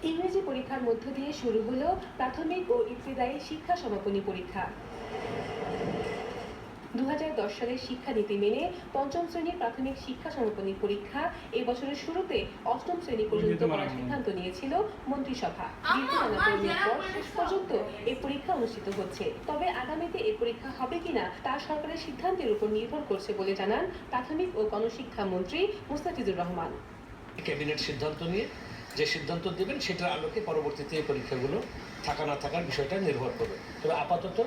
ইংরেজি পরীক্ষার মধ্য দিয়ে শুরু হলো প্রাথমিক ও ইবতেদায়ী শিক্ষা সমাপনী পরীক্ষা। 2010 সালের শিক্ষানীতি মেনে পঞ্চম শ্রেণীর প্রাথমিক শিক্ষা সমাপনী পরীক্ষা এই বছরের শুরুতে অষ্টম শ্রেণী পর্যন্ত করার সিদ্ধান্ত নিয়েছিল মন্ত্রিসভা। দীর্ঘ টানাপোড়েনের পর শেষ পর্যন্ত এই পরীক্ষা অনুষ্ঠিত হচ্ছে। তবে আগামীতে এই পরীক্ষা হবে কিনা তা সরকারের সিদ্ধান্তের উপর নির্ভর করছে বলে জানান প্রাথমিক ও গণশিক্ষা মন্ত্রী মুস্তাফিজুর রহমান। ক্যাবিনেট সিদ্ধান্ত নিয়ে যে সিদ্ধান্ত দেবেন সেটার আলোকে পরবর্তীতে এই পরীক্ষাগুলো থাকা না থাকার বিষয়টা নির্ভর করবে। তবে আপাতত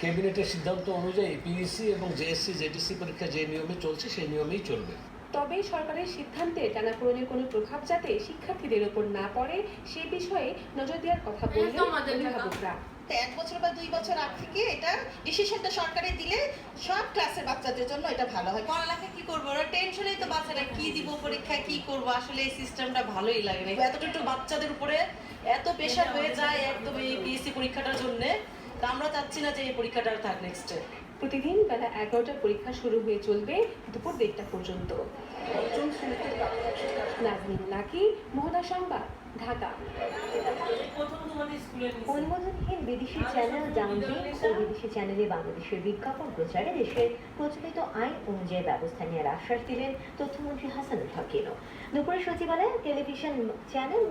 ক্যাবিনেটের সিদ্ধান্ত অনুযায়ী পিইসি এবং জেএসসি জেডিসি পরীক্ষা যে নিয়মে চলছে সেই নিয়মেই চলবে। তবে সরকারের সিদ্ধান্তে টানাপোড়েনের কোনো প্রভাব যাতে শিক্ষার্থীদের উপর না পড়ে সে বিষয়ে নজর দেওয়ার কথা বললেন অভিভাবকরা। 1 বছর বা 2 বছর আগ থেকে এটা ডিসিশনটা সরকারে দিলে সব ক্লাসের বাচ্চাদের জন্য এটা ভালো হয়। পড়ালেখা কি করবো, ওরা টেনশনেই তো বাচ্চারা কি দিব পরীক্ষা কি করবো, আসলে এই সিস্টেমটা ভালোই লাগে না। এতটুকু বাচ্চাদের উপরে এত প্রেশার হয়ে যায় একদম এই পিএসসি পরীক্ষাটার জন্য। তা আমরা চাচ্ছি না যে এই পরীক্ষাটা থাক নেক্সটে। প্রতিদিন বেলা 11টার পরীক্ষা শুরু হয়ে চলবে দুপুর 1টা পর্যন্ত। নাজনীন লাকি, মোহনা সংবাদ, ঢাকা। অনুমোদনহীন বিদেশি চ্যানেল ডাউনলোড ও বিদেশি চ্যানেলে বাংলাদেশের বিজ্ঞাপন প্রচারে দেশের প্রচলিত আইন অনুযায়ী ব্যবস্থা নেওয়ার আশ্বাস দিলেন তথ্যমন্ত্রী হাসানুল হক। দুপুরে সচিবালয়ে টেলিভিশন চ্যানেল